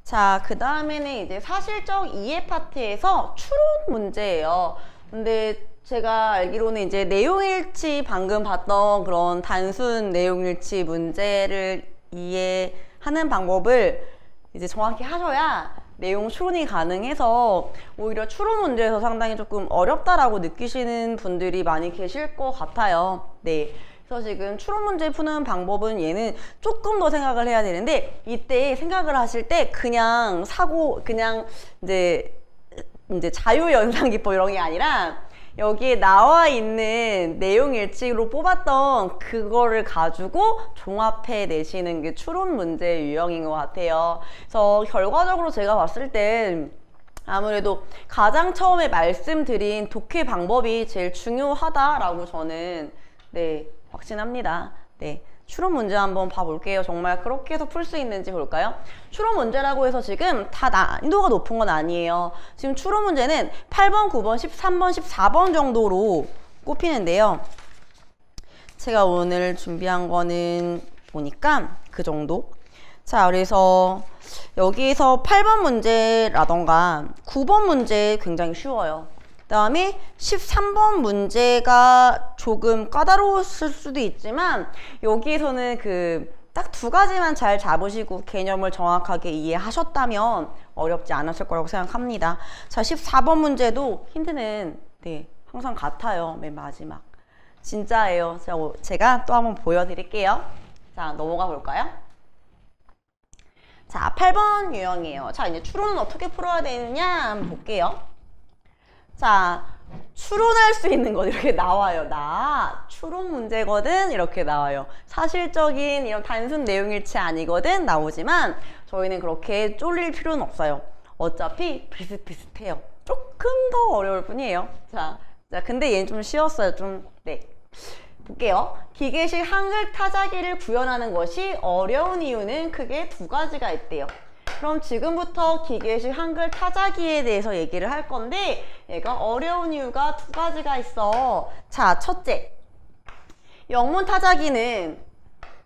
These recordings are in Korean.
자, 그 다음에는 이제 사실적 이해 파트에서 추론 문제예요. 근데 제가 알기로는 이제 내용일치 방금 봤던 그런 단순 내용일치 문제를 이해하는 방법을 이제 정확히 하셔야 내용 추론이 가능해서 오히려 추론 문제에서 상당히 조금 어렵다라고 느끼시는 분들이 많이 계실 것 같아요. 네. 그래서 지금 추론 문제 푸는 방법은 얘는 조금 더 생각을 해야 되는데 이때 생각을 하실 때 그냥 그냥 이제 자유연상기법 이런 게 아니라 여기에 나와 있는 내용 일치로 뽑았던 그거를 가지고 종합해 내시는 게 추론 문제 유형인 것 같아요. 그래서 결과적으로 제가 봤을 때 아무래도 가장 처음에 말씀드린 독해 방법이 제일 중요하다라고 저는 확신합니다. 추론 문제 한번 봐볼게요. 정말 그렇게 해서 풀 수 있는지 볼까요? 추론 문제라고 해서 지금 다 난이도가 높은 건 아니에요. 지금 추론 문제는 8번, 9번, 13번, 14번 정도로 꼽히는데요. 제가 오늘 준비한 거는 보니까 그 정도. 자, 그래서 여기에서 8번 문제라던가 9번 문제 굉장히 쉬워요. 그 다음에 13번 문제가 조금 까다로웠을 수도 있지만 여기에서는 딱 두 가지만 잘 잡으시고 개념을 정확하게 이해하셨다면 어렵지 않았을 거라고 생각합니다. 자, 14번 문제도 힌트는 항상 같아요. 맨 마지막. 진짜예요. 제가 또 한번 보여드릴게요. 자, 넘어가 볼까요? 자, 8번 유형이에요. 자, 이제 추론은 어떻게 풀어야 되느냐 한번 볼게요. 자, 추론할 수 있는 것 이렇게 나와요. 추론 문제거든 이렇게 나와요. 사실적인 이런 단순 내용일치 아니거든 나오지만 저희는 그렇게 쫄릴 필요는 없어요. 어차피 비슷비슷해요. 조금 더 어려울 뿐이에요. 자, 근데 얘는 좀 쉬웠어요. 볼게요. 기계식 한글 타자기를 구현하는 것이 어려운 이유는 크게 두 가지가 있대요. 그럼 지금부터 기계식 한글 타자기에 대해서 얘기를 할 건데 얘가 어려운 이유가 두 가지가 있어. 자, 첫째, 영문 타자기는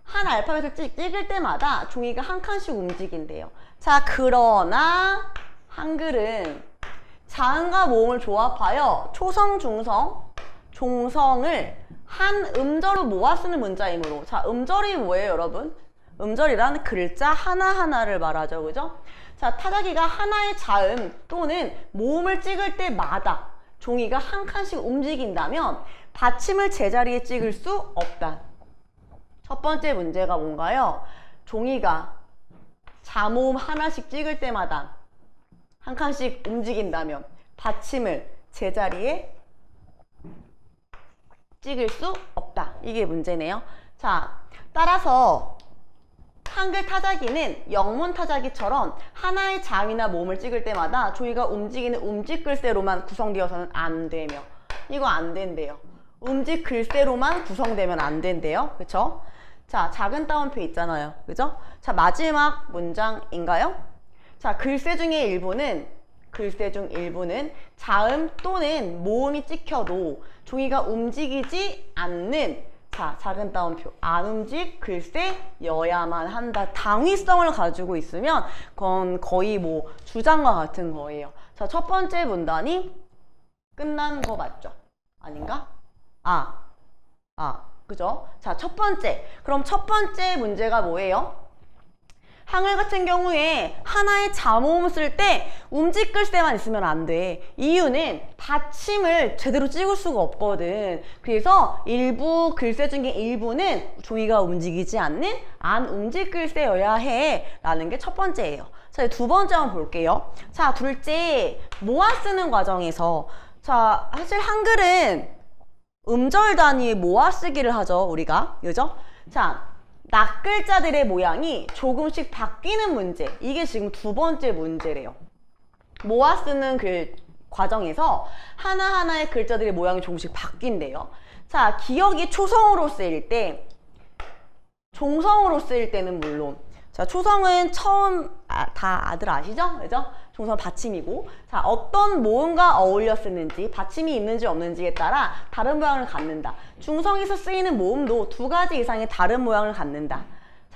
한 알파벳을 찍을 때마다 종이가 한 칸씩 움직인대요. 자, 그러나 한글은 자음과 모음을 조합하여 초성, 중성, 종성을 한 음절로 모아 쓰는 문자이므로, 자, 음절이 뭐예요, 여러분? 음절이란 글자 하나하나를 말하죠. 그죠? 자, 타자기가 하나의 자음 또는 모음을 찍을 때마다 종이가 한 칸씩 움직인다면 받침을 제자리에 찍을 수 없다. 첫 번째 문제가 뭔가요? 종이가 자모음 하나씩 찍을 때마다 한 칸씩 움직인다면 받침을 제자리에 찍을 수 없다. 이게 문제네요. 자, 따라서 한글 타자기는 영문 타자기처럼 하나의 자음이나 모음을 찍을 때마다 종이가 움직이는 움직 글쎄로만 구성되어서는 안 되며, 이거 안 된대요. 움직 글쎄로만 구성되면 안 된대요. 그쵸? 자, 작은 따옴표 있잖아요. 그죠? 자, 마지막 문장인가요? 자, 글쎄 중 일부는 자음 또는 모음이 찍혀도 종이가 움직이지 않는, 자, 작은 따옴표, 안 움직글쎄여야만 한다. 당위성을 가지고 있으면 그건 거의 뭐 주장과 같은 거예요. 자, 첫 번째 문단이 끝난 거 맞죠? 아닌가? 그죠? 자, 첫 번째. 그럼 첫 번째 문제가 뭐예요? 한글 같은 경우에 하나의 자모음 쓸 때 움직 글쎄만 있으면 안 돼. 이유는 받침을 제대로 찍을 수가 없거든. 그래서 일부 글쎄 중에 일부는 종이가 움직이지 않는 안 움직 글쎄여야 해 라는 게 첫 번째예요. 자, 두 번째 한번 볼게요. 자, 둘째, 모아 쓰는 과정에서, 자, 사실 한글은 음절 단위의 모아 쓰기를 하죠, 우리가. 그죠? 자, 낱글자들의 모양이 조금씩 바뀌는 문제, 이게 지금 두 번째 문제래요. 모아 쓰는 과정에서 하나하나의 글자들의 모양이 조금씩 바뀐대요. 자, 기억이 초성으로 쓰일 때, 종성으로 쓰일 때는 물론, 자, 초성은 처음 다들 아시죠? 그죠? 종성 받침이고, 자, 어떤 모음과 어울려 쓰는지, 받침이 있는지 없는지에 따라 다른 모양을 갖는다. 중성에서 쓰이는 모음도 두 가지 이상의 다른 모양을 갖는다.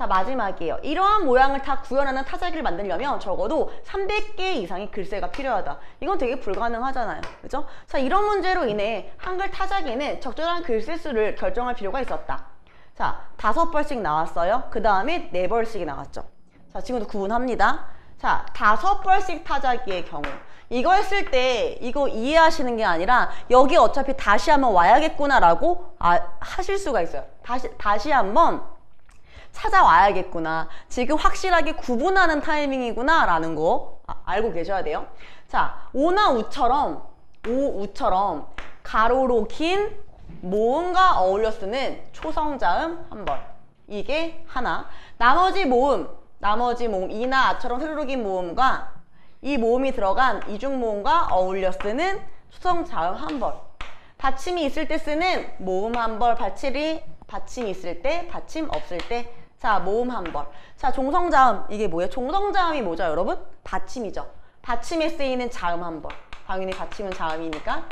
자, 마지막이에요. 이러한 모양을 다 구현하는 타자기를 만들려면 적어도 300개 이상의 글쎄가 필요하다. 이건 되게 불가능하잖아요. 그죠? 자, 이런 문제로 인해 한글 타자기는 적절한 글쎄 수를 결정할 필요가 있었다. 자, 5벌씩 나왔어요. 그 다음에 4벌씩이 나왔죠. 자, 지금도 구분합니다. 자, 5벌씩 타자기의 경우. 이거 했을 때 이거 이해하시는 게 아니라 여기 어차피 다시 한번 와야겠구나라고 하실 수가 있어요. 다시 한번 찾아와야겠구나. 지금 확실하게 구분하는 타이밍이구나 라는 거 알고 계셔야 돼요. 자, 오나 우처럼 가로로 긴 모음과 어울려 쓰는 초성자음 한 벌. 이게 하나. 나머지 모음 이나 아처럼 세로로 긴 모음과 이 모음이 들어간 이중 모음과 어울려 쓰는 초성자음 한 벌. 받침이 있을 때 쓰는 모음 한 벌, 받침이 있을 때, 받침 없을 때. 자, 모음 한 벌. 자, 종성자음. 이게 뭐예요? 종성자음이 뭐죠, 여러분? 받침이죠. 받침에 쓰이는 자음 한 벌. 당연히 받침은 자음이니까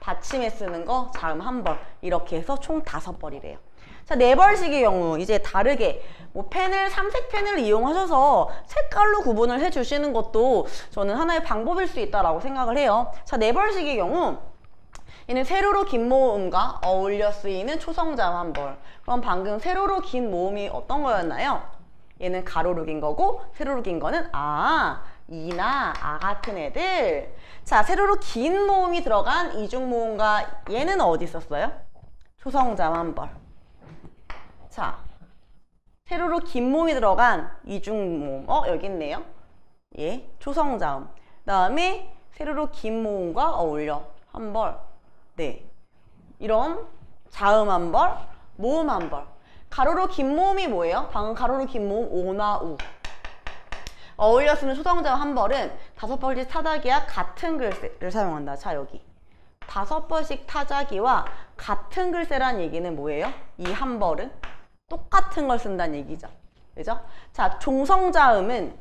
받침에 쓰는 거 자음 한 벌. 이렇게 해서 총 5벌이래요. 자, 4벌씩의 경우 이제 다르게 뭐 삼색 펜을 이용하셔서 색깔로 구분을 해주시는 것도 저는 하나의 방법일 수 있다라고 생각을 해요. 자, 4벌씩의 경우 얘는 세로로 긴 모음과 어울려 쓰이는 초성자음 한 벌. 그럼 방금 세로로 긴 모음이 어떤 거였나요? 얘는 가로로 긴 거고 세로로 긴 거는 이나 같은 애들. 자, 세로로 긴 모음이 들어간 이중 모음과 얘는 어디 있었어요? 초성자음 한 벌. 자, 세로로 긴 모음이 들어간 이중 모음. 여기 있네요. 예, 초성자음. 그다음에 세로로 긴 모음과 어울려 한 벌. 네, 이런 자음 한 벌, 모음 한 벌. 가로로 긴 모음이 뭐예요? 방금 가로로 긴 모음 오나 우. 어울려 쓰는 초성자음 한 벌은 5벌씩 타자기와 같은 글쎄를 사용한다. 자, 여기 5벌씩 타자기와 같은 글쎄란 얘기는 뭐예요? 이 한 벌은 똑같은 걸 쓴다는 얘기죠. 그죠? 자, 종성자음은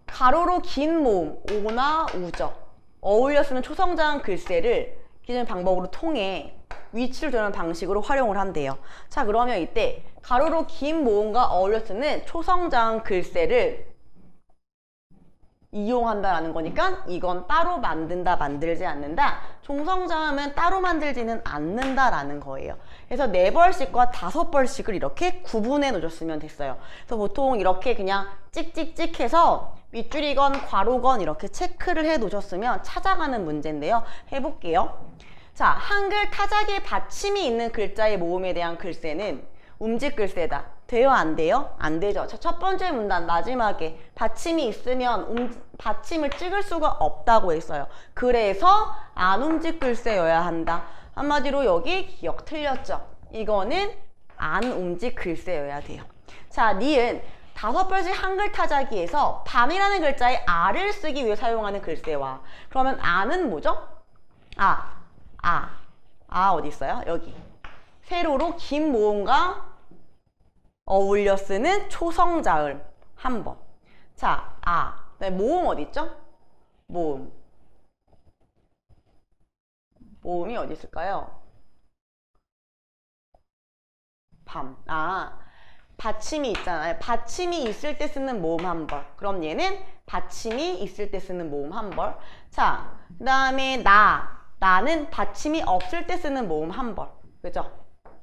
가로로 긴 모음 오나 우죠. 어울려 쓰는 초성자음 글쎄를 기존 방법으로 통해 위치를 정하는 방식으로 활용을 한대요. 자, 그러면 이때 가로로 긴 모음과 어울려 쓰는 초성자음 글쎄를 이용한다라는 거니까 이건 따로 만들지 않는다. 종성자음은 따로 만들지는 않는다라는 거예요. 그래서 4벌씩과 5벌씩을 이렇게 구분해 놓으셨으면 됐어요. 그래서 보통 이렇게 그냥 찍찍찍 해서 윗줄이건 괄호건 이렇게 체크를 해 놓으셨으면 찾아가는 문제인데요. 해볼게요. 자, 한글 타자기에 받침이 있는 글자의 모음에 대한 글쎄는 움직 글쎄다. 돼요? 안 돼요? 안 되죠. 자, 첫 번째 문단 마지막에 받침이 있으면 받침을 찍을 수가 없다고 했어요. 그래서 안 움직 글쎄여야 한다. 한마디로 여기 기억 틀렸죠? 이거는 안 움직 글쎄여야 돼요. 자, 니은 5벌씩 한글 타자기에서 밤이라는 글자의 아를 쓰기 위해 사용하는 글쎄와 그러면 아는 뭐죠? 어디 있어요? 여기. 세로로 긴 모음과 어울려 쓰는 초성자음 한 번. 자, 네, 모음 어디 있죠? 모음이 어디 있을까요? 밤. 받침이 있잖아요. 받침이 있을 때 쓰는 모음 한 벌. 그럼 얘는 받침이 있을 때 쓰는 모음 한 벌. 자, 그 다음에 나는 받침이 없을 때 쓰는 모음 한 벌. 그죠?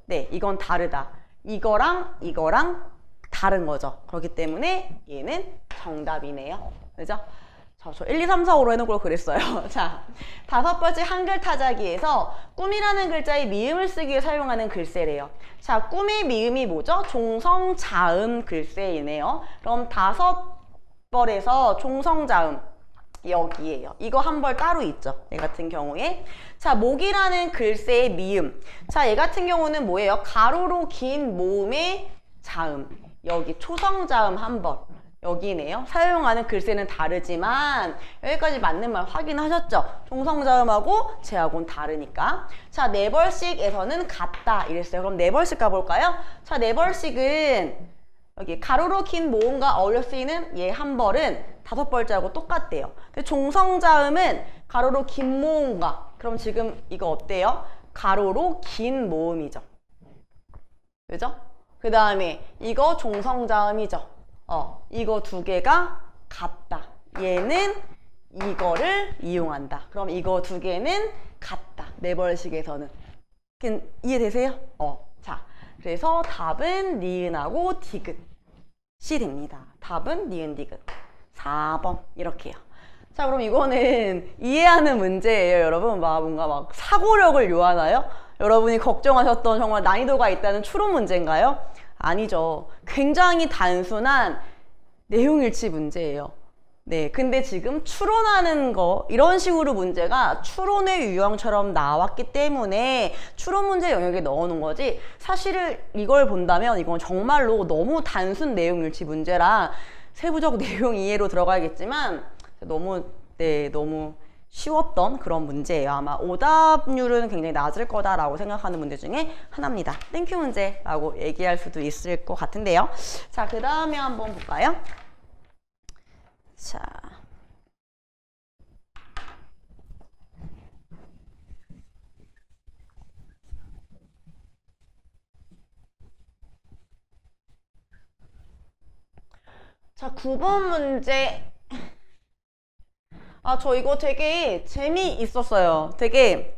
네, 이건 다르다. 이거랑 다른 거죠. 그렇기 때문에 얘는 정답이네요. 그죠? 저 1, 2, 3, 4, 5로 해놓은 걸 그랬어요. 자, 5번째 한글 타자기에서 꿈이라는 글자의 미음을 쓰기 위해 사용하는 글쎄래요. 자, 꿈의 미음이 뭐죠? 종성자음 글쎄이네요. 그럼 5벌에서 종성자음 여기에요. 이거 한 벌 따로 있죠. 얘 같은 경우에. 자, 목이라는 글쎄의 미음. 자, 얘 같은 경우는 뭐예요? 가로로 긴 모음의 자음. 여기 초성자음 한 벌. 여기네요. 사용하는 글쎄는 다르지만 여기까지 맞는 말 확인하셨죠? 종성자음하고 쟤하고는 다르니까. 자, 4벌씩에서는 같다 이랬어요. 그럼 4벌씩 가볼까요? 자, 4벌씩은 여기 가로로 긴 모음과 어울려 쓰이는 얘 한 벌은 5벌자하고 똑같대요. 근데 종성자음은 가로로 긴 모음과 그럼 지금 이거 어때요? 가로로 긴 모음이죠. 그죠? 그 다음에 이거 종성자음이죠. 이거 두 개가 같다. 얘는 이거를 이용한다. 그럼 이거 두 개는 같다. 네벌식에서는. 이해되세요? 자, 그래서 답은 니은하고 디귿이 됩니다. 답은 니은 디귿. 4번 이렇게요. 자, 그럼 이거는 이해하는 문제예요. 여러분 뭔가 막 사고력을 요하나요? 여러분이 걱정하셨던 정말 난이도가 있다는 추론 문제인가요? 아니죠. 굉장히 단순한 내용일치 문제예요. 네, 근데 지금 추론하는 거 이런 식으로 문제가 추론의 유형처럼 나왔기 때문에 추론 문제 영역에 넣어놓은 거지, 사실 이걸 본다면 이건 정말로 너무 단순 내용일치 문제라 세부적 내용 이해로 들어가야겠지만 너무 쉬웠던 그런 문제예요. 아마 오답률은 굉장히 낮을 거다라고 생각하는 문제 중에 하나입니다. 땡큐 문제라고 얘기할 수도 있을 것 같은데요. 자, 그 다음에 한번 볼까요? 자, 자, 9번 문제. 저 이거 되게 재미있었어요. 되게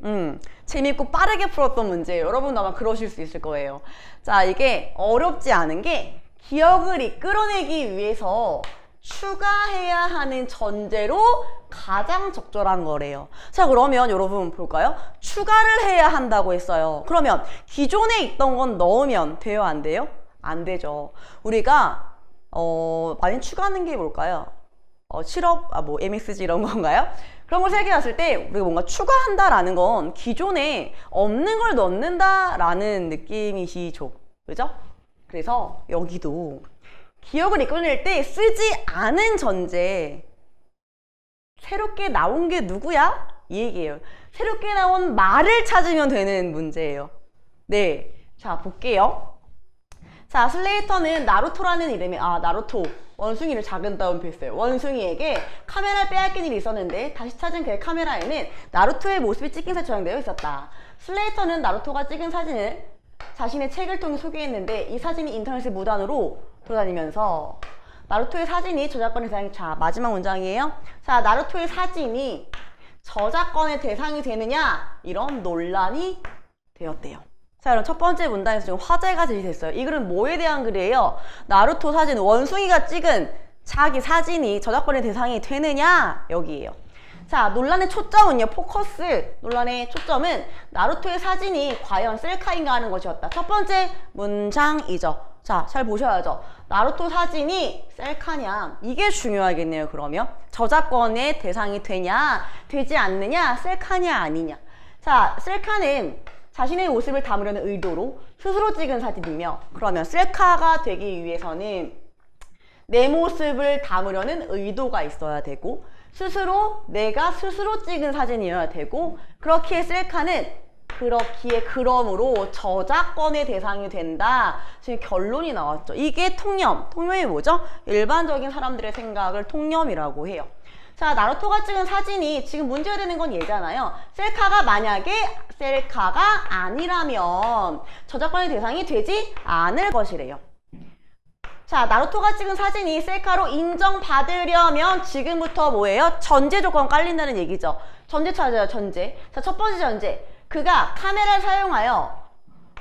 재미있고 빠르게 풀었던 문제예요. 여러분도 아마 그러실 수 있을 거예요. 자, 이게 어렵지 않은 게 기억을 이끌어내기 위해서 추가해야 하는 전제로 가장 적절한 거래요. 자, 그러면 여러분 볼까요? 추가를 해야 한다고 했어요. 그러면 기존에 있던 건 넣으면 돼요? 안 돼요? 안 되죠. 우리가 많이 추가하는 게 뭘까요? 실업, MSG 이런 건가요? 그런 걸 생각해 봤을 때 우리가 뭔가 추가한다라는 건 기존에 없는 걸 넣는다라는 느낌이시죠. 그죠? 그래서 여기도 기억을 이끌어낼 때 쓰지 않은 전제, 새롭게 나온 게 누구야? 이 얘기예요. 새롭게 나온 말을 찾으면 되는 문제예요. 네, 자 볼게요. 자, 슬레이터는 나루토라는 이름의 나루토 원숭이를 작은 따옴표했어요. 원숭이에게 카메라를 빼앗긴 일이 있었는데 다시 찾은 그의 카메라에는 나루토의 모습이 찍힌 사진이 저장되어 있었다. 슬레이터는 나루토가 찍은 사진을 자신의 책을 통해 소개했는데 이 사진이 인터넷의 무단으로 돌아다니면서 나루토의 사진이 저작권의 대상이, 자 마지막 문장이에요. 자, 나루토의 사진이 저작권의 대상이 되느냐, 이런 논란이 되었대요. 자, 그럼 첫 번째 문단에서 지금 화제가 제기됐어요. 이 글은 뭐에 대한 글이에요? 나루토 사진, 원숭이가 찍은 자기 사진이 저작권의 대상이 되느냐, 여기에요. 자, 논란의 초점은요, 포커스, 논란의 초점은 나루토의 사진이 과연 셀카인가 하는 것이었다. 첫 번째 문장이죠. 자, 잘 보셔야죠. 나루토 사진이 셀카냐, 이게 중요하겠네요. 그러면 저작권의 대상이 되냐, 되지 않느냐, 셀카냐 아니냐. 자, 셀카는 자신의 모습을 담으려는 의도로 스스로 찍은 사진이며, 그러면 셀카가 되기 위해서는 내 모습을 담으려는 의도가 있어야 되고, 내가 스스로 찍은 사진이어야 되고, 그렇기에 셀카는 그러므로 저작권의 대상이 된다. 지금 결론이 나왔죠. 이게 통념이 뭐죠? 일반적인 사람들의 생각을 통념이라고 해요. 자, 나루토가 찍은 사진이 지금 문제가 되는 건 얘잖아요. 셀카가 만약에 셀카가 아니라면 저작권의 대상이 되지 않을 것이래요. 자, 나루토가 찍은 사진이 셀카로 인정받으려면 지금부터 뭐예요? 전제 조건 깔린다는 얘기죠. 전제 찾아요, 전제. 자, 첫 번째 전제. 그가 카메라를 사용하여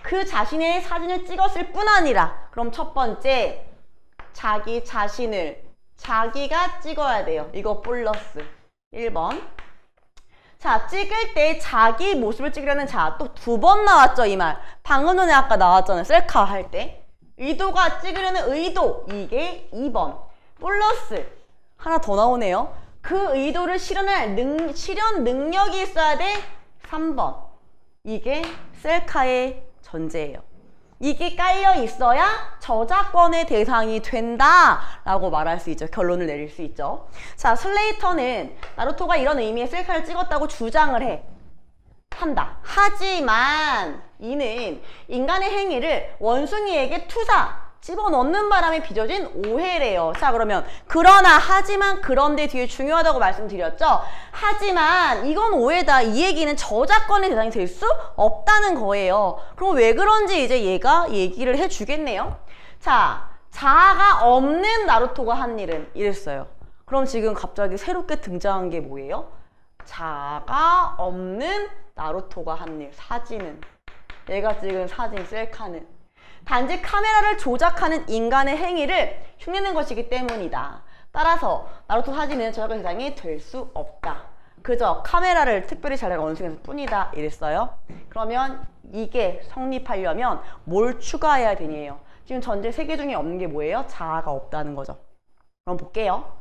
그 자신의 사진을 찍었을 뿐 아니라, 그럼 첫 번째, 자기 자신을 자기가 찍어야 돼요. 이거 플러스 1번. 자, 찍을 때 자기 모습을 찍으려는, 자, 또 2번 나왔죠, 이 말. 방금 전에 아까 나왔잖아요, 셀카 할 때. 의도가 찍으려는 의도, 이게 2번. 플러스 하나 더 나오네요. 그 의도를 실현할 실현 능력이 있어야 돼, 3번. 이게 셀카의 전제예요. 이게 깔려 있어야 저작권의 대상이 된다라고 말할 수 있죠. 결론을 내릴 수 있죠. 자, 슬레이터는 나루토가 이런 의미의 셀카를 찍었다고 주장을 하지만 이는 인간의 행위를 원숭이에게 집어넣는 바람에 빚어진 오해래요. 자, 그러면 그러나, 하지만, 그런데 뒤에 중요하다고 말씀드렸죠? 하지만 이건 오해다. 이 얘기는 저작권의 대상이 될 수 없다는 거예요. 그럼 왜 그런지 이제 얘가 얘기를 해주겠네요. 자, 자아가 없는 나루토가 한 일은 이랬어요. 그럼 지금 갑자기 새롭게 등장한 게 뭐예요? 자아가 없는 나루토가 한 일, 사진은. 얘가 찍은 사진, 셀카는 단지 카메라를 조작하는 인간의 행위를 흉내낸 것이기 때문이다. 따라서 나루토 사진은 저작권 대상이 될 수 없다. 그저 카메라를 특별히 잘 원숭이에서 뿐이다. 이랬어요. 그러면 이게 성립하려면 뭘 추가해야 되니에요. 지금 전제 3개 중에 없는 게 뭐예요? 자아가 없다는 거죠. 그럼 볼게요.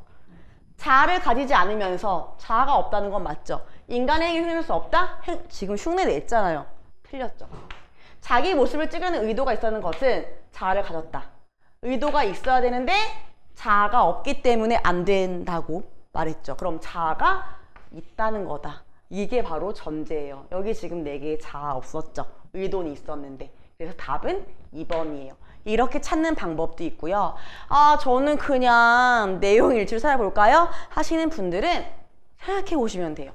자아를 가지지 않으면서 자아가 없다는 건 맞죠? 인간의 행위를 흉내낼 수 없다? 지금 흉내 냈잖아요. 틀렸죠. 자기 모습을 찍으려는 의도가 있었는 것은 자아를 가졌다. 의도가 있어야 되는데 자아가 없기 때문에 안 된다고 말했죠. 그럼 자아가 있다는 거다. 이게 바로 전제예요. 여기 지금 4개의 자아 없었죠. 의도는 있었는데. 그래서 답은 2번이에요. 이렇게 찾는 방법도 있고요. 아, 저는 그냥 내용 일치를 찾아볼까요? 하시는 분들은 생각해 보시면 돼요.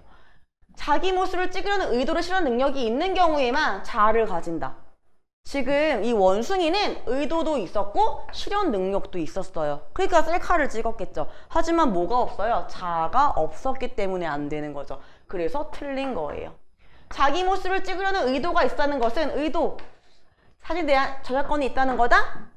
자기 모습을 찍으려는 의도를 실현하는 능력이 있는 경우에만 자아를 가진다. 지금 이 원숭이는 의도도 있었고 실현 능력도 있었어요. 그러니까 셀카를 찍었겠죠. 하지만 뭐가 없어요? 자아가 없었기 때문에 안 되는 거죠. 그래서 틀린 거예요. 자기 모습을 찍으려는 의도가 있다는 것은 의도, 사진에 대한 저작권이 있다는 거다?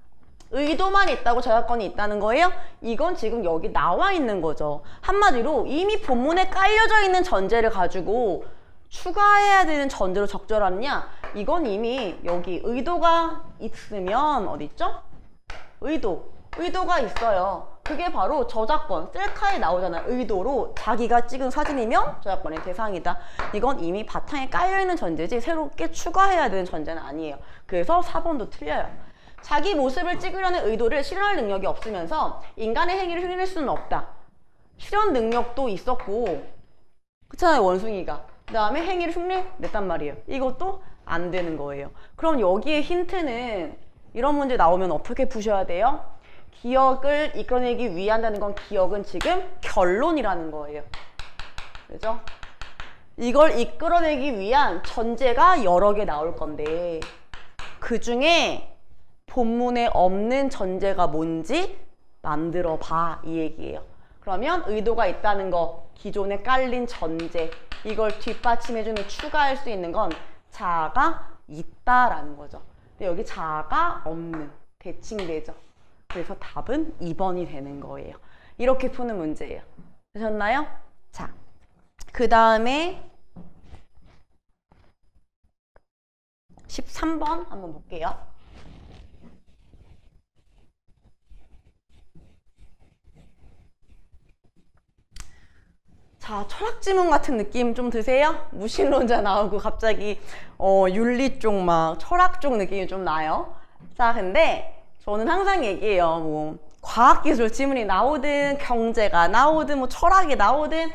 의도만 있다고 저작권이 있다는 거예요? 이건 지금 여기 나와 있는 거죠. 한마디로 이미 본문에 깔려져 있는 전제를 가지고 추가해야 되는 전제로 적절하느냐? 이건 이미 여기 의도가 있으면 어디 있죠? 의도가 있어요. 그게 바로 저작권, 셀카에 나오잖아요. 의도로 자기가 찍은 사진이면 저작권의 대상이다. 이건 이미 바탕에 깔려있는 전제지 새롭게 추가해야 되는 전제는 아니에요. 그래서 4번도 틀려요. 자기 모습을 찍으려는 의도를 실현할 능력이 없으면서 인간의 행위를 흉내낼 수는 없다. 실현 능력도 있었고, 그렇잖아요, 원숭이가. 그 다음에 행위를 흉내냈단 말이에요. 이것도 안 되는 거예요. 그럼 여기에 힌트는 이런 문제 나오면 어떻게 푸셔야 돼요? 기억을 이끌어내기 위한다는 건 기억은 지금 결론이라는 거예요. 그죠? 이걸 이끌어내기 위한 전제가 여러 개 나올 건데 그 중에 본문에 없는 전제가 뭔지 만들어 봐, 이 얘기예요. 그러면 의도가 있다는 거, 기존에 깔린 전제, 이걸 뒷받침해주는 추가할 수 있는 건 자아가 있다라는 거죠. 근데 여기 자아가 없는, 대칭되죠. 그래서 답은 2번이 되는 거예요. 이렇게 푸는 문제예요. 되셨나요? 자, 그 다음에 13번 한번 볼게요. 자, 철학 지문 같은 느낌 좀 드세요? 무신론자 나오고 갑자기 윤리 쪽 막 철학 쪽 느낌이 좀 나요. 자, 근데 저는 항상 얘기해요. 뭐 과학기술 지문이 나오든 경제가 나오든 뭐 철학이 나오든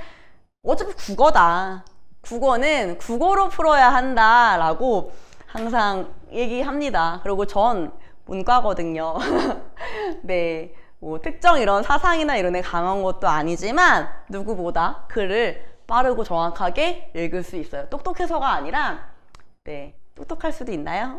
어차피 국어다. 국어는 국어로 풀어야 한다라고 항상 얘기합니다. 그리고 전 문과거든요. 네. 뭐 특정 이런 사상이나 이런 애 강한 것도 아니지만 누구보다 글을 빠르고 정확하게 읽을 수 있어요. 똑똑해서가 아니라 네, 똑똑할 수도 있나요?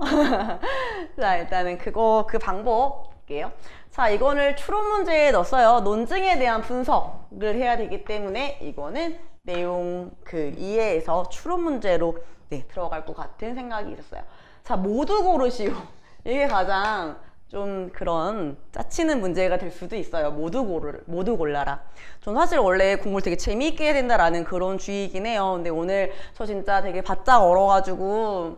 자, 일단은 그 방법 볼게요. 자, 이거를 추론 문제에 넣었어요. 논증에 대한 분석을 해야 되기 때문에 이거는 내용 이해에서 추론 문제로 네, 들어갈 것 같은 생각이 있었어요. 자, 모두 고르시오. 이게 가장 좀 그런 짜치는 문제가 될 수도 있어요. 모두 골라라. 전 사실 원래 공부를 되게 재미있게 해야 된다라는 그런 주의이긴 해요. 근데 오늘 저 진짜 되게 바짝 얼어가지고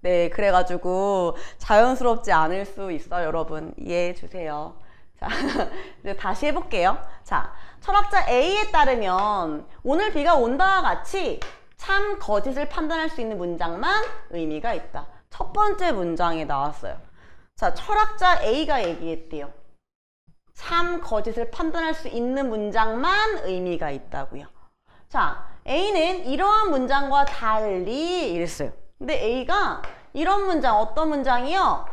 네, 그래가지고 자연스럽지 않을 수 있어요. 여러분 이해해 주세요. 자, 이제 다시 해볼게요. 자, 철학자 A에 따르면 오늘 비가 온다와 같이 참 거짓을 판단할 수 있는 문장만 의미가 있다. 첫 번째 문장에 나왔어요. 자, 철학자 A가 얘기했대요. 참 거짓을 판단할 수 있는 문장만 의미가 있다고요. 자, A는 이러한 문장과 달리 이랬어요. 근데 A가 이런 문장, 어떤 문장이요?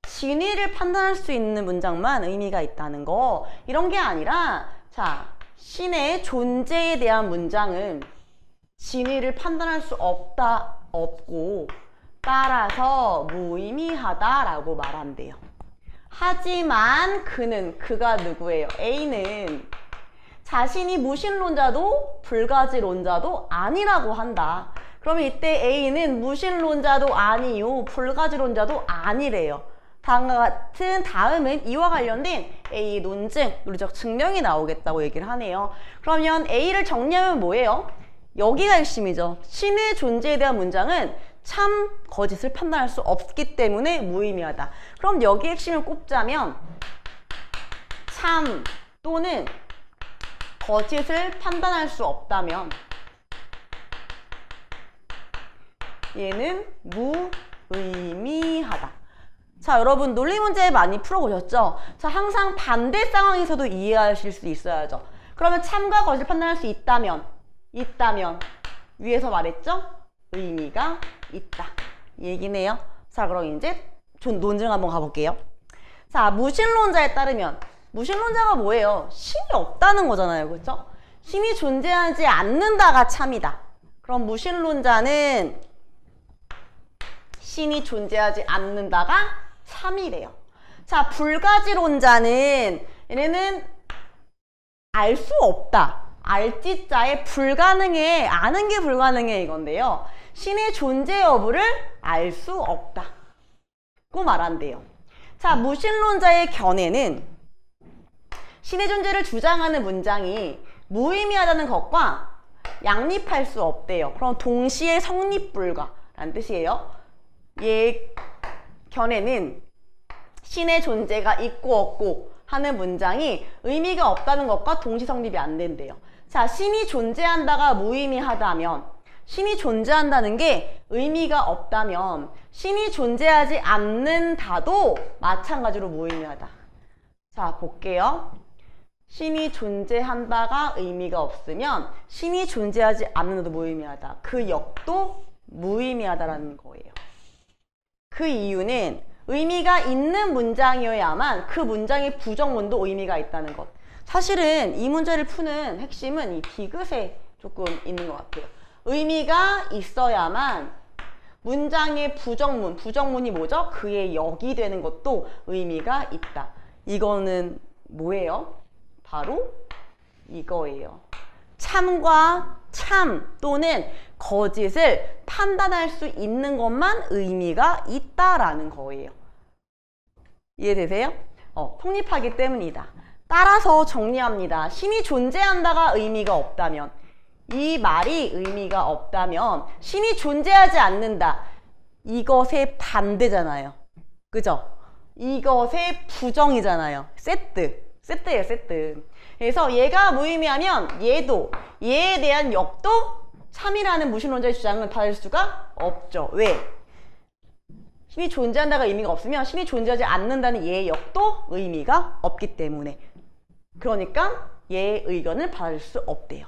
진위를 판단할 수 있는 문장만 의미가 있다는 거. 이런 게 아니라 자, 신의 존재에 대한 문장은 진위를 판단할 수 없고 따라서 무의미하다라고 말한대요. 하지만 그가 누구예요? A는 자신이 무신론자도 불가지론자도 아니라고 한다. 그러면 이때 A는 무신론자도 아니요, 불가지론자도 아니래요. 다음과 같은 다음은 이와 관련된 A 논증, 논리적 증명이 나오겠다고 얘기를 하네요. 그러면 A를 정리하면 뭐예요? 여기가 핵심이죠. 신의 존재에 대한 문장은 참, 거짓을 판단할 수 없기 때문에 무의미하다. 그럼 여기 핵심을 꼽자면 참 또는 거짓을 판단할 수 없다면 얘는 무의미하다. 자, 여러분 논리 문제 많이 풀어보셨죠? 자, 항상 반대 상황에서도 이해하실 수 있어야죠. 그러면 참과 거짓을 판단할 수 있다면 위에서 말했죠? 의미가 있다. 이 얘기네요. 자, 그럼 이제 논증 한번 가볼게요. 자, 무신론자에 따르면 무신론자가 뭐예요? 신이 없다는 거잖아요. 그렇죠? 신이 존재하지 않는다가 참이다. 그럼 무신론자는 신이 존재하지 않는다가 참이래요. 자, 불가지론자는 얘네는 알 수 없다. 알지자에 불가능해, 아는 게 불가능해 이건데요. 신의 존재 여부를 알 수 없다. 고 말한대요. 자, 무신론자의 견해는 신의 존재를 주장하는 문장이 무의미하다는 것과 양립할 수 없대요. 그럼 동시에 성립 불가라는 뜻이에요. 얘 견해는 신의 존재가 있고 없고 하는 문장이 의미가 없다는 것과 동시 성립이 안 된대요. 자, 신이 존재한다가 무의미하다면, 신이 존재한다는 게 의미가 없다면 신이 존재하지 않는다도 마찬가지로 무의미하다. 자, 볼게요. 신이 존재한다가 의미가 없으면 신이 존재하지 않는다도 무의미하다. 그 역도 무의미하다라는 거예요. 그 이유는 의미가 있는 문장이어야만 그 문장의 부정문도 의미가 있다는 것. 사실은 이 문제를 푸는 핵심은 이 디귿에 조금 있는 것 같아요. 의미가 있어야만 문장의 부정문이 뭐죠? 그의 역이 되는 것도 의미가 있다. 이거는 뭐예요? 바로 이거예요. 참과 참 또는 거짓을 판단할 수 있는 것만 의미가 있다라는 거예요. 이해되세요? 폭립하기 때문이다. 따라서 정리합니다. 신이 존재한다가 의미가 없다면, 이 말이 의미가 없다면 신이 존재하지 않는다. 이것의 반대잖아요. 그죠? 이것의 부정이잖아요. 세트예요, 세트. 그래서 얘가 무의미하면 얘에 대한 역도 참이라는 무신론자의 주장은 받을 수가 없죠. 왜? 신이 존재한다가 의미가 없으면 신이 존재하지 않는다는 얘의 역도 의미가 없기 때문에. 그러니까 얘의 의견을 받을 수 없대요.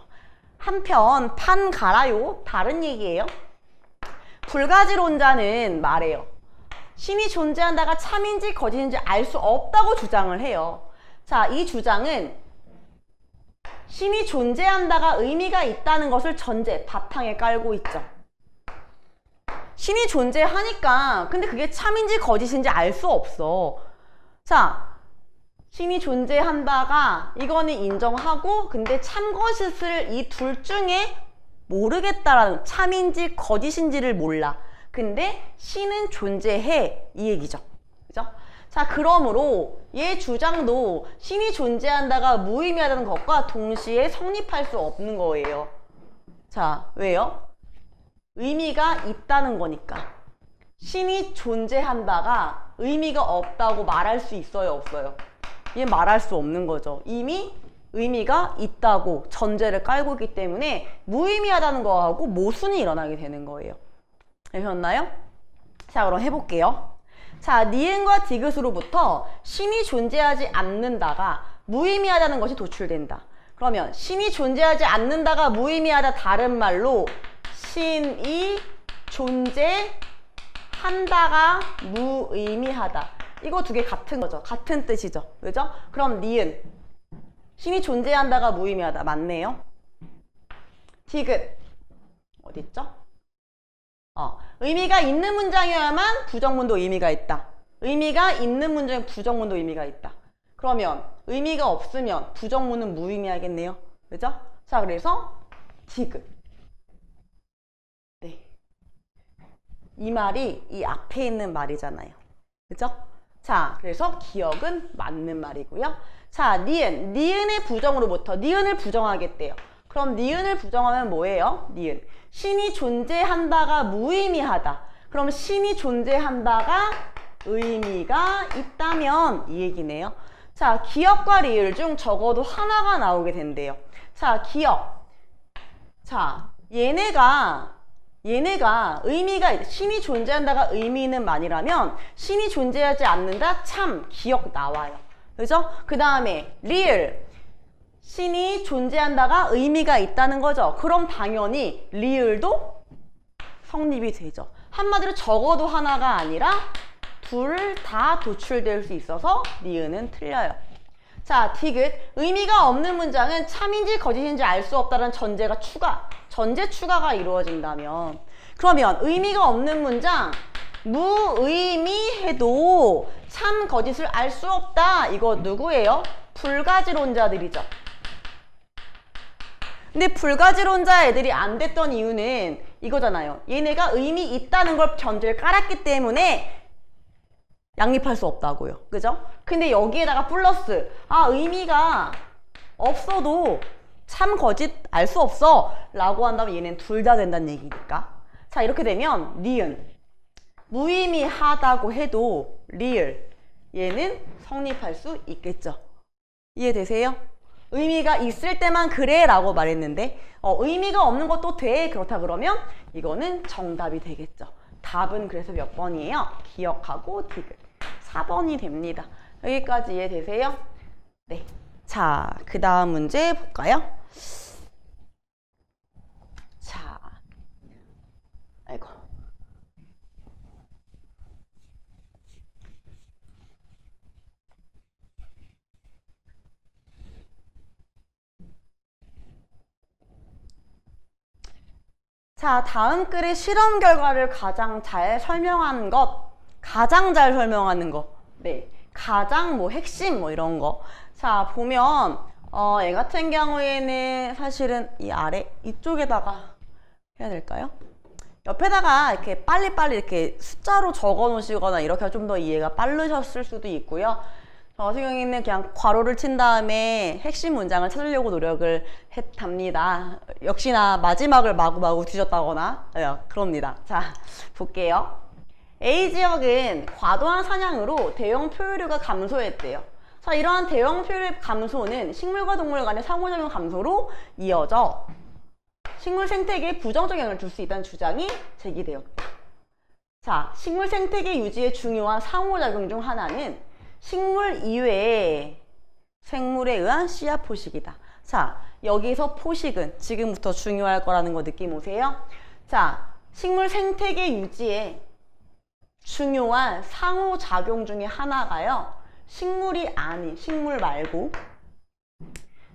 한편 판 갈아요. 다른 얘기예요. 불가지론자는 말해요. 신이 존재한다가 참인지 거짓인지 알 수 없다고 주장을 해요. 자, 이 주장은 신이 존재한다가 의미가 있다는 것을 바탕에 깔고 있죠. 신이 존재하니까 근데 그게 참인지 거짓인지 알 수 없어. 자, 신이 존재한다가 이거는 인정하고 근데 참거짓을 이 둘 중에 모르겠다라는, 참인지 거짓인지를 몰라. 근데 신은 존재해, 이 얘기죠. 그죠? 자, 그러므로 얘 주장도 신이 존재한다가 무의미하다는 것과 동시에 성립할 수 없는 거예요. 자, 왜요? 의미가 있다는 거니까. 신이 존재한다가 의미가 없다고 말할 수 있어요, 없어요? 얘 말할 수 없는 거죠. 이미 의미가 있다고 전제를 깔고 있기 때문에 무의미하다는 거하고 모순이 일어나게 되는 거예요. 되셨나요? 자, 그럼 해볼게요. 자, 니은과 디귿으로부터 신이 존재하지 않는다가 무의미하다는 것이 도출된다. 그러면 신이 존재하지 않는다가 무의미하다, 다른 말로 신이 존재한다가 무의미하다. 이거 두 개 같은 거죠. 같은 뜻이죠. 그죠? 그럼 니은. 신이 존재한다가 무의미하다. 맞네요. 디귿. 어딨죠? 의미가 있는 문장이어야만 부정문도 의미가 있다. 의미가 있는 문장에 부정문도 의미가 있다. 그러면 의미가 없으면 부정문은 무의미하겠네요. 그죠? 자, 그래서 디귿. 네. 이 말이 이 앞에 있는 말이잖아요. 그죠? 자, 그래서 기억은 맞는 말이고요. 자, 니은. 니은의 부정으로부터 니은을 부정하겠대요. 그럼 니은을 부정하면 뭐예요? 니은. 신이 존재한다가 무의미하다. 그럼 신이 존재한다가 의미가 있다면 이 얘기네요. 자, 기억과 리을 중 적어도 하나가 나오게 된대요. 자, 기억. 자, 얘네가 의미가 신이 존재한다가 의미 있는 말이라면 신이 존재하지 않는다 참 기억 나와요. 그죠? 그 다음에 리을. 신이 존재한다가 의미가 있다는 거죠. 그럼 당연히 리을도 성립이 되죠. 한마디로 적어도 하나가 아니라 둘 다 도출될 수 있어서 리을은 틀려요. 자, 디귿. 의미가 없는 문장은 참인지 거짓인지 알 수 없다는 전제 추가가 이루어진다면, 그러면 의미가 없는 문장 무의미해도 참 거짓을 알 수 없다. 이거 누구예요? 불가지론자들이죠. 근데 불가지론자 애들이 안 됐던 이유는 이거잖아요. 얘네가 의미 있다는 걸 전제를 깔았기 때문에 양립할 수 없다고요. 그죠? 근데 여기에다가 플러스 의미가 없어도 참 거짓 알 수 없어 라고 한다면 얘는 둘 다 된다는 얘기니까. 자, 이렇게 되면 니은. 무의미하다고 해도 리을. 얘는 성립할 수 있겠죠. 이해되세요? 의미가 있을 때만 그래 라고 말했는데 의미가 없는 것도 돼. 그렇다 그러면 이거는 정답이 되겠죠. 답은 그래서 몇 번이에요? 기억하고 디귿. 4번이 됩니다. 여기까지 이해되세요? 네. 자, 그 다음 문제 볼까요? 자, 아이고. 자, 다음 글의 실험 결과를 가장 잘 설명하는 것. 네. 가장 핵심 이런 거. 자, 보면 얘 같은 경우에는 사실은 이 아래 이쪽에다가 해야 될까요? 옆에다가 이렇게 빨리빨리 이렇게 숫자로 적어 놓으시거나 이렇게 좀 더 이해가 빠르셨을 수도 있고요. 저 같은 경우에는 그냥 괄호를 친 다음에 핵심 문장을 찾으려고 노력을 했답니다. 역시나 마지막을 마구마구 뒤졌다거나 그럽니다. 자, 볼게요. A지역은 과도한 사냥으로 대형 포유류가 감소했대요. 자, 이러한 대형 포유류 감소는 식물과 동물 간의 상호작용 감소로 이어져 식물 생태계에 부정적 영향을 줄 수 있다는 주장이 제기되었다. 자, 식물 생태계 유지에 중요한 상호작용 중 하나는 식물 이외의 생물에 의한 씨앗 포식이다. 자, 여기서 포식은 지금부터 중요할 거라는 거 느낌 오세요? 자, 식물 생태계 유지에 중요한 상호작용 중에 하나가요. 식물이 아닌, 식물 말고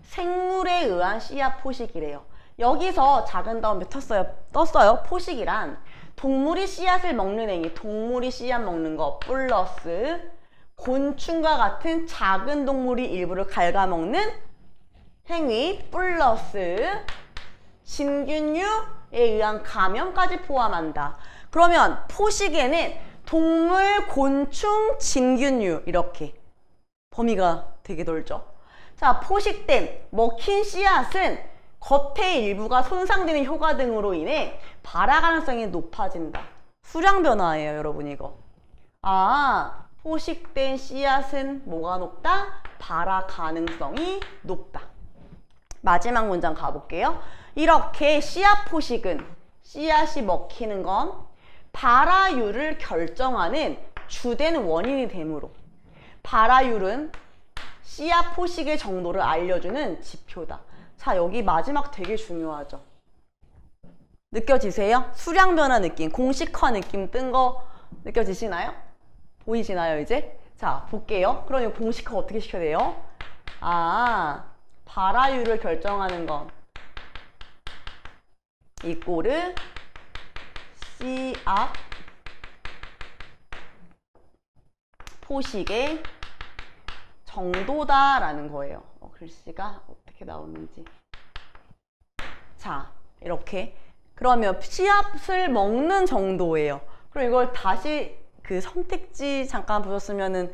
생물에 의한 씨앗 포식이래요. 여기서 작은 다음에 떴어요. 포식이란 동물이 씨앗을 먹는 행위, 동물이 씨앗 먹는 거 플러스 곤충과 같은 작은 동물이 일부를 갉아먹는 행위 플러스 진균류에 의한 감염까지 포함한다. 그러면 포식에는 동물, 곤충, 진균류 이렇게 범위가 되게 넓죠. 자, 포식된 먹힌 씨앗은 겉의 일부가 손상되는 효과 등으로 인해 발화 가능성이 높아진다. 수량 변화예요, 여러분 이거. 포식된 씨앗은 뭐가 높다? 발화 가능성이 높다. 마지막 문장 가볼게요. 이렇게 씨앗 포식은 씨앗이 먹히는 건 발화율을 결정하는 주된 원인이 되므로 발화율은 씨앗 포식의 정도를 알려주는 지표다. 자, 여기 마지막 되게 중요하죠. 느껴지세요? 수량 변화 느낌, 공식화 느낌 뜬 거 느껴지시나요? 보이시나요, 이제? 자, 볼게요. 그럼 이 공식화 어떻게 시켜야 돼요? 아, 발화율을 결정하는 거. 이꼬르 C압 포식의 정도다라는 거예요. 글씨가 어떻게 나오는지. 자, 이렇게. 그러면 C압을 먹는 정도예요. 그럼 이걸 다시 그 선택지 잠깐 보셨으면은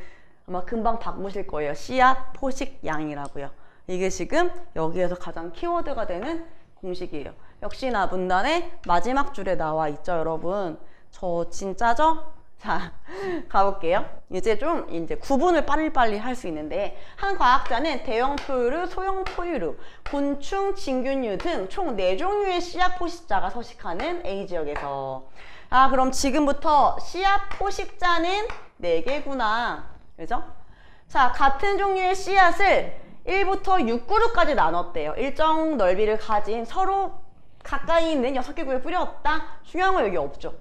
아마 금방 바꾸실 거예요. C압 포식 양이라고요. 이게 지금 여기에서 가장 키워드가 되는 공식이에요. 역시나 문단의 마지막 줄에 나와 있죠, 여러분. 저 진짜죠? 자, 가볼게요. 이제 구분을 빨리빨리 할 수 있는데, 한 과학자는 대형 포유류, 소형 포유류, 곤충, 진균류 등 총 4종류의 씨앗 포식자가 서식하는 A지역에서. 아, 그럼 지금부터 씨앗 포식자는 4개구나. 그죠? 자, 같은 종류의 씨앗을 1부터 6그룹까지 나눴대요. 일정 넓이를 가진 서로 가까이 있는 6개 그룹에 뿌렸다. 중요한 건 여기 없죠.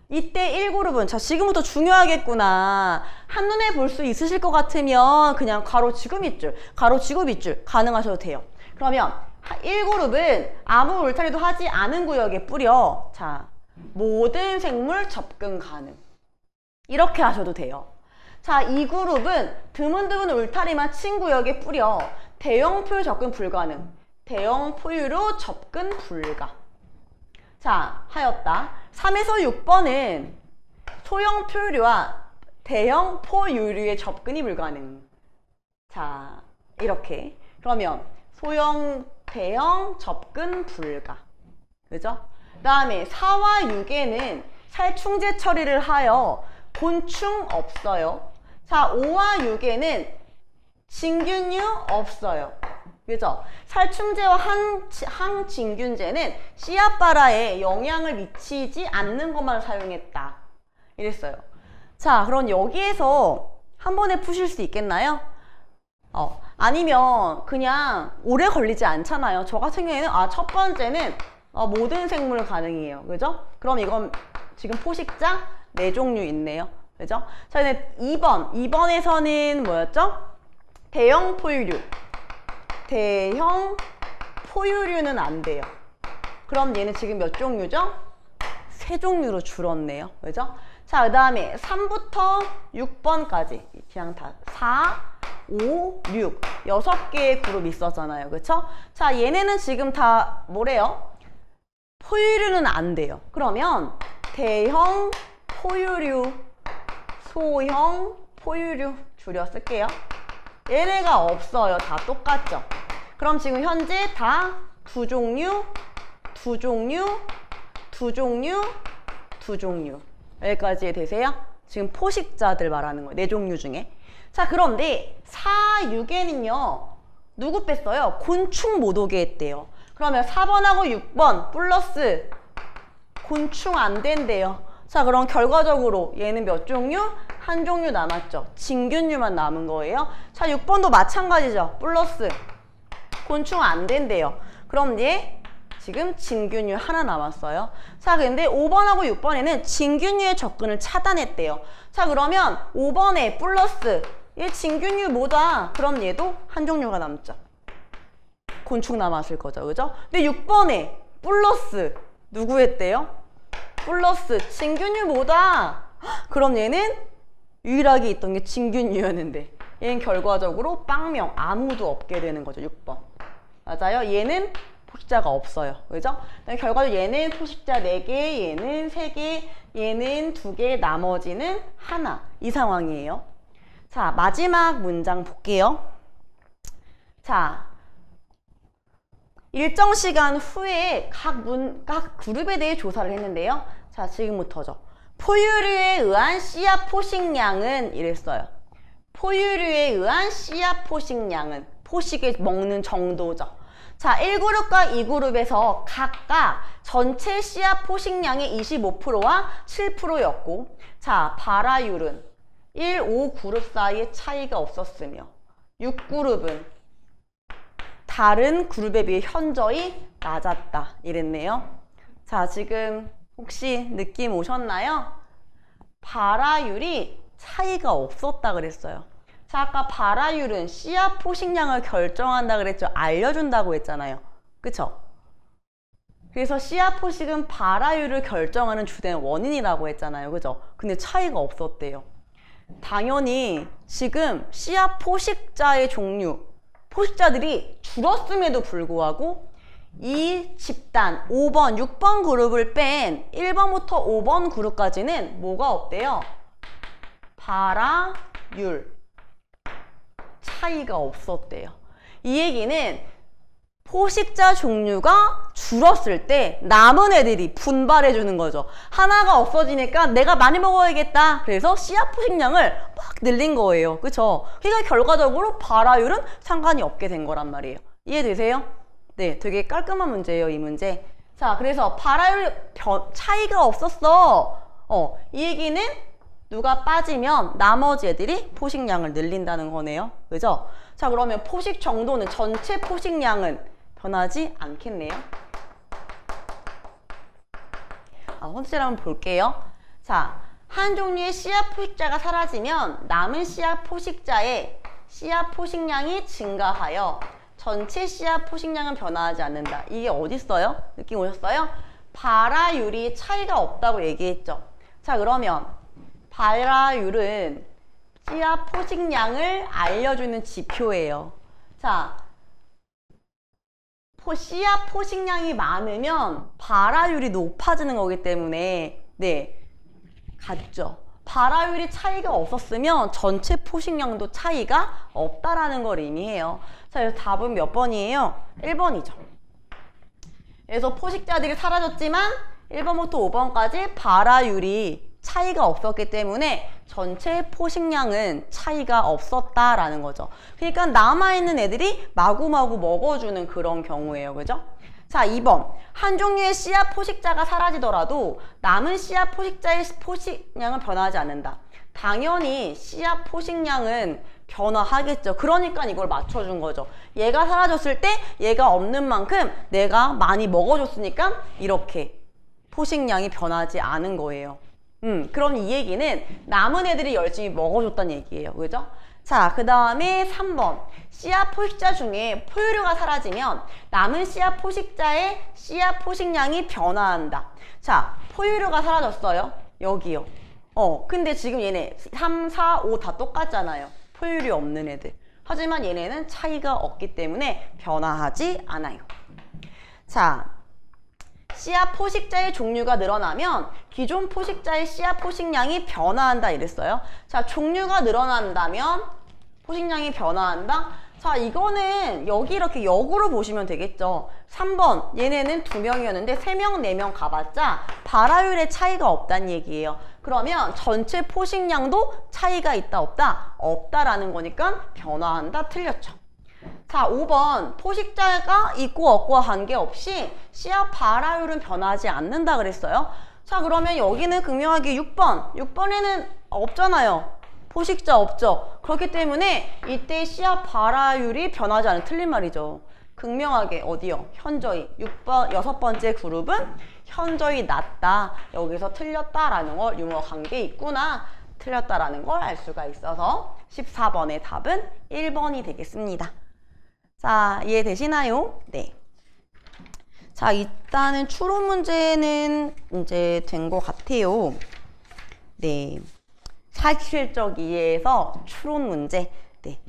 이때 1그룹은 자, 지금부터 중요하겠구나. 한눈에 볼 수 있으실 것 같으면 그냥 가로치고 밑줄, 가로치고 밑줄 가능하셔도 돼요. 그러면 1그룹은 아무 울타리도 하지 않은 구역에 뿌려. 자, 모든 생물 접근 가능. 이렇게 하셔도 돼요. 자, 2그룹은 드문드문 울타리만 친 구역에 뿌려. 대형 포유 접근 불가능. 대형 포유로 접근 불가. 자, 하였다. 3에서 6번은 소형 포유류와 대형 포유류의 접근이 불가능. 자, 이렇게. 그러면 소형, 대형 접근 불가. 그죠? 그 다음에 4와 6에는 살충제 처리를 하여 곤충 없어요. 자, 5와 6에는 진균류 없어요. 그죠? 살충제와 항진균제는 씨앗 발화에 영향을 미치지 않는 것만 사용했다. 이랬어요. 자, 그럼 여기에서 한 번에 푸실 수 있겠나요? 아니면 그냥 오래 걸리지 않잖아요. 저 같은 경우에는 첫 번째는 모든 생물 가능이에요. 그죠? 그럼 이건 지금 포식자 4종류 있네요. 그죠? 자, 이제 2번에서는 뭐였죠? 대형 포유류. 대형 포유류는 안 돼요. 그럼 얘는 지금 몇 종류죠? 3종류로 줄었네요. 그죠? 자, 그 다음에 3부터 6번까지 그냥 다 4, 5, 6 6개의 그룹이 있었잖아요. 그쵸? 자, 얘네는 지금 다 뭐래요? 포유류는 안 돼요. 그러면 대형 포유류, 소형 포유류 줄여 쓸게요. 얘네가 없어요. 다 똑같죠? 그럼 지금 현재 다 2종류, 2종류, 2종류, 2종류. 여기까지 되세요? 지금 포식자들 말하는 거예요. 4종류 중에. 자, 그런데 4, 6에는요. 누구 뺐어요? 곤충 못 오게 했대요. 그러면 4번하고 6번 플러스 곤충 안 된대요. 자, 그럼 결과적으로 얘는 몇 종류? 한 종류 남았죠. 진균류만 남은 거예요. 자, 6번도 마찬가지죠. 플러스 곤충 안 된대요. 그럼 얘 지금 진균류 하나 남았어요. 자, 근데 5번하고 6번에는 진균류의 접근을 차단했대요. 자, 그러면 5번에 플러스 얘 진균류 뭐다? 그럼 얘도 한 종류가 남죠. 곤충 남았을 거죠. 그죠? 근데 6번에 플러스 누구 했대요? 플러스 진균류 뭐다? 그럼 얘는 유일하게 있던 게 진균류였는데 얘는 결과적으로 빵명 아무도 없게 되는 거죠. 6번. 맞아요? 얘는 포식자가 없어요. 그죠? 결과적으로 얘는 포식자 4개, 얘는 3개, 얘는 2개, 나머지는 하나. 이 상황이에요. 자, 마지막 문장 볼게요. 자, 일정 시간 후에 각 그룹에 대해 조사를 했는데요. 자, 지금부터죠. 포유류에 의한 씨앗 포식량은 이랬어요. 포유류에 의한 씨앗 포식량은 포식을 먹는 정도죠. 자, 1그룹과 2그룹에서 각각 전체 씨앗 포식량의 25%와 7%였고 자, 발화율은 1, 5그룹 사이에 차이가 없었으며 6그룹은 다른 그룹에 비해 현저히 낮았다 이랬네요. 자, 지금 혹시 느낌 오셨나요? 발화율이 차이가 없었다 그랬어요. 자, 아까 발화율은 씨앗 포식량을 결정한다 그랬죠. 알려준다고 했잖아요. 그쵸? 그래서 씨앗 포식은 발화율을 결정하는 주된 원인이라고 했잖아요. 그죠? 근데 차이가 없었대요. 당연히 지금 씨앗 포식자의 종류, 포식자들이 줄었음에도 불구하고 이 집단 5번, 6번 그룹을 뺀 1번부터 5번 그룹까지는 뭐가 없대요? 발화율 차이가 없었대요. 이 얘기는 포식자 종류가 줄었을 때 남은 애들이 분발해 주는 거죠. 하나가 없어지니까 내가 많이 먹어야겠다. 그래서 씨앗 포식량을 막 늘린 거예요. 그쵸? 그러니까 결과적으로 발화율은 상관이 없게 된 거란 말이에요. 이해되세요? 네, 되게 깔끔한 문제예요, 이 문제. 자, 그래서 발화율 차이가 없었어. 이 얘기는 누가 빠지면 나머지 애들이 포식량을 늘린다는 거네요. 그죠? 자, 그러면 포식 정도는, 전체 포식량은 변하지 않겠네요. 선택지를 한번 볼게요. 자, 한 종류의 씨앗 포식자가 사라지면 남은 씨앗 포식자의 씨앗 포식량이 증가하여 전체 씨앗 포식량은 변화하지 않는다. 이게 어디 있어요? 느낌 오셨어요? 발화율이 차이가 없다고 얘기했죠. 자, 그러면 발화율은 씨앗 포식량을 알려주는 지표예요. 자, 씨앗 포식량이 많으면 발화율이 높아지는 거기 때문에 네, 같죠. 발화율이 차이가 없었으면 전체 포식량도 차이가 없다라는 걸 의미해요. 자, 그래서 답은 몇 번이에요? 1번이죠. 그래서 포식자들이 사라졌지만 1번부터 5번까지 발화율이 차이가 없었기 때문에 전체 포식량은 차이가 없었다라는 거죠. 그러니까 남아있는 애들이 마구마구 먹어주는 그런 경우예요. 그죠? 자, 2번. 한 종류의 씨앗 포식자가 사라지더라도 남은 씨앗 포식자의 포식량은 변하지 않는다. 당연히 씨앗 포식량은 변화하겠죠. 그러니까 이걸 맞춰준 거죠. 얘가 사라졌을 때 얘가 없는 만큼 내가 많이 먹어줬으니까 이렇게 포식량이 변하지 않은 거예요. 그럼 이 얘기는 남은 애들이 열심히 먹어줬다는 얘기예요. 그죠? 자, 그 다음에 3번. 씨앗 포식자 중에 포유류가 사라지면 남은 씨앗 포식자의 씨앗 포식량이 변화한다. 자, 포유류가 사라졌어요. 여기요. 근데 지금 얘네 3, 4, 5 다 똑같잖아요. 포유류 없는 애들. 하지만 얘네는 차이가 없기 때문에 변화하지 않아요. 자, 씨앗 포식자의 종류가 늘어나면 기존 포식자의 씨앗 포식량이 변화한다 이랬어요. 자, 종류가 늘어난다면 포식량이 변화한다. 자, 이거는 여기 이렇게 역으로 보시면 되겠죠. 3번 얘네는 2명이었는데 3명, 4명 가봤자 발화율의 차이가 없다는 얘기예요. 그러면 전체 포식량도 차이가 있다 없다? 없다라는 거니까 변화한다 틀렸죠. 자, 5번 포식자가 있고 없고와 관계없이 씨앗 발화율은 변하지 않는다 그랬어요. 자, 그러면 여기는 극명하게 6번에는 없잖아요. 포식자 없죠. 그렇기 때문에 이때 씨앗 발화율이 변하지 않은 틀린 말이죠. 극명하게 어디요? 현저히 6번째 그룹은 현저히 낮다. 여기서 틀렸다라는 걸 유머 관계 있구나. 틀렸다라는 걸 알 수가 있어서 14번의 답은 1번이 되겠습니다. 자, 이해되시나요? 네. 자, 일단은 추론 문제는 이제 된 것 같아요. 네. 사실적 이해에서 추론 문제. 네.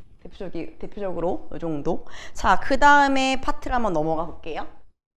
대표적으로 이 정도. 자, 그 다음에 파트를 한번 넘어가 볼게요.